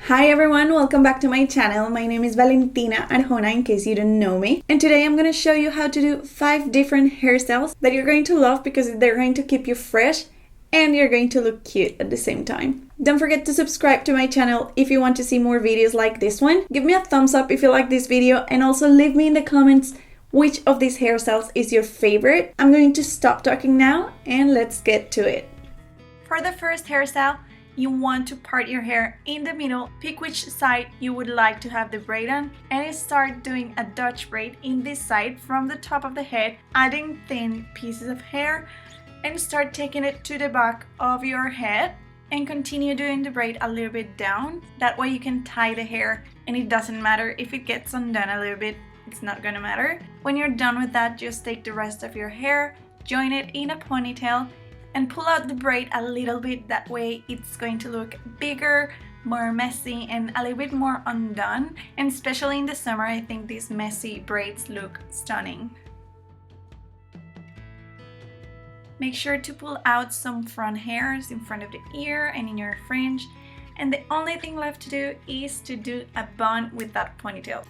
Hi everyone, welcome back to my channel. My name is Valentina Arjona in case you don't know me. And today I'm going to show you how to do 5 different hairstyles that you're going to love because they're going to keep you fresh and you're going to look cute at the same time. Don't forget to subscribe to my channel if you want to see more videos like this one. Give me a thumbs up if you like this video and also leave me in the comments which of these hairstyles is your favorite. I'm going to stop talking now and let's get to it. For the first hairstyle, you want to part your hair in the middle, pick which side you would like to have the braid on, and start doing a Dutch braid in this side from the top of the head, adding thin pieces of hair, and start taking it to the back of your head, and continue doing the braid a little bit down. That way you can tie the hair, and it doesn't matter if it gets undone a little bit, it's not gonna matter. When you're done with that, just take the rest of your hair, join it in a ponytail, and pull out the braid a little bit. That way it's going to look bigger, more messy, and a little bit more undone. And especially in the summer, I think these messy braids look stunning. Make sure to pull out some front hairs in front of the ear and in your fringe. And the only thing left to do is to do a bun with that ponytail.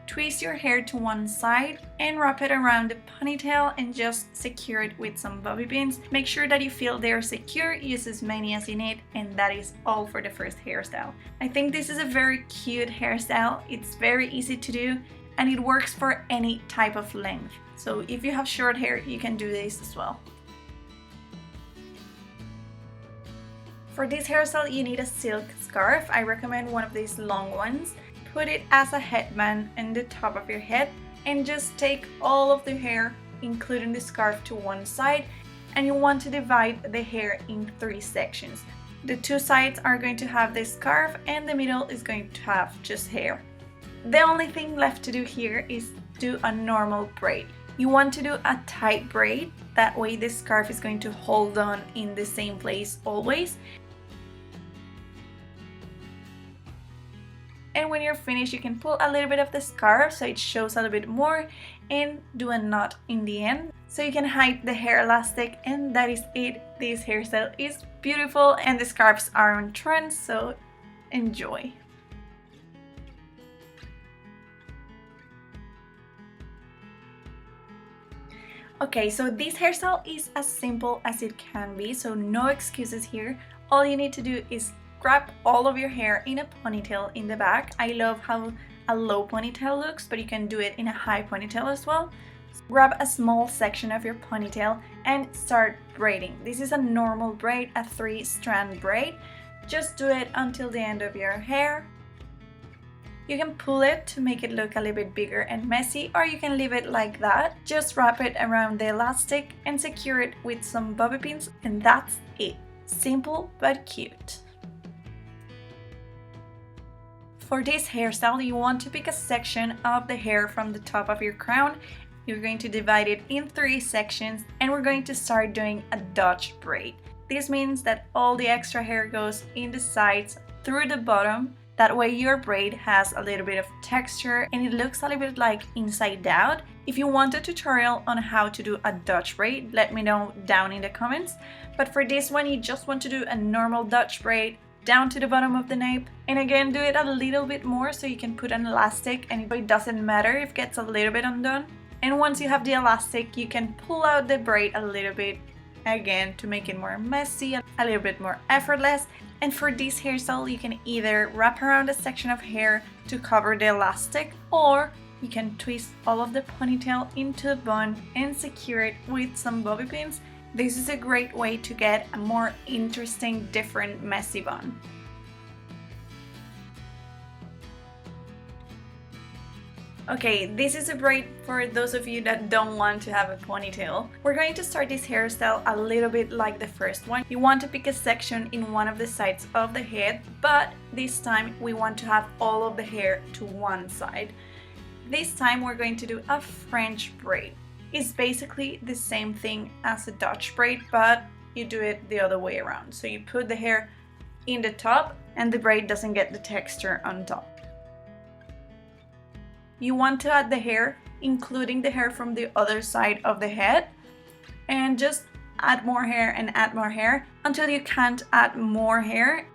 Twist your hair to one side and wrap it around the ponytail and just secure it with some bobby pins. Make sure that you feel they're secure, use as many as you need, and that is all for the first hairstyle. I think this is a very cute hairstyle. It's very easy to do and it works for any type of length. So if you have short hair, you can do this as well. For this hairstyle, you need a silk scarf. I recommend one of these long ones. Put it as a headband in the top of your head and just take all of the hair, including the scarf, to one side, and you want to divide the hair in 3 sections. The 2 sides are going to have the scarf and the middle is going to have just hair. The only thing left to do here is do a normal braid. You want to do a tight braid, that way the scarf is going to hold on in the same place always. And when you're finished, you can pull a little bit of the scarf so it shows a little bit more and do a knot in the end so you can hide the hair elastic, and that is it. This hairstyle is beautiful and the scarves are on trend, so enjoy. Okay, so this hairstyle is as simple as it can be, so no excuses here. All you need to do is grab all of your hair in a ponytail in the back. I love how a low ponytail looks, but you can do it in a high ponytail as well. Grab a small section of your ponytail and start braiding. This is a normal braid, a 3-strand braid. Just do it until the end of your hair. You can pull it to make it look a little bit bigger and messy, or you can leave it like that. Just wrap it around the elastic and secure it with some bobby pins, and that's it. Simple but cute. For this hairstyle, you want to pick a section of the hair from the top of your crown. You're going to divide it in 3 sections and we're going to start doing a Dutch braid. This means that all the extra hair goes in the sides through the bottom. That way your braid has a little bit of texture and it looks a little bit like inside out. If you want a tutorial on how to do a Dutch braid, let me know down in the comments. But for this one, you just want to do a normal Dutch braid down to the bottom of the nape, and again do it a little bit more so you can put an elastic and it doesn't matter if it gets a little bit undone. And once you have the elastic, you can pull out the braid a little bit again to make it more messy, a little bit more effortless. And for this hairstyle, you can either wrap around a section of hair to cover the elastic, or you can twist all of the ponytail into a bun and secure it with some bobby pins. This is a great way to get a more interesting, different, messy bun. Okay, this is a braid for those of you that don't want to have a ponytail. We're going to start this hairstyle a little bit like the first one. You want to pick a section in one of the sides of the head, but this time we want to have all of the hair to one side. This time we're going to do a French braid. It's basically the same thing as a Dutch braid, but you do it the other way around. So you put the hair in the top and the braid doesn't get the texture on top. You want to add the hair, including the hair from the other side of the head, and just add more hair and add more hair until you can't add more hair.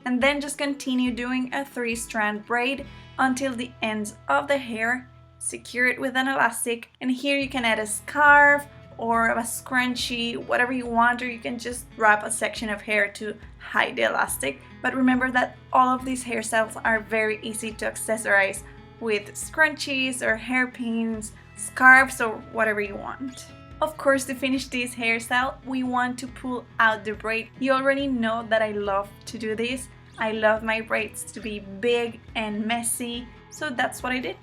and then just continue doing a 3-strand braid until the ends of the hair. Secure it with an elastic, and here you can add a scarf or a scrunchie, whatever you want, or you can just wrap a section of hair to hide the elastic. But remember that all of these hairstyles are very easy to accessorize with scrunchies or hairpins, scarves, or whatever you want. Of course, to finish this hairstyle, we want to pull out the braid. You already know that I love to do this. I love my braids to be big and messy, so that's what I did.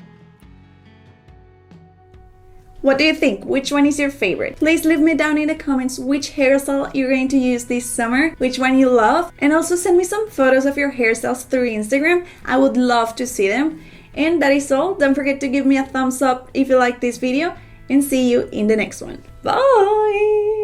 What do you think? Which one is your favorite? Please leave me down in the comments which hairstyle you're going to use this summer, which one you love, and also send me some photos of your hairstyles through Instagram. I would love to see them. And that is all. Don't forget to give me a thumbs up if you like this video, and see you in the next one. Bye!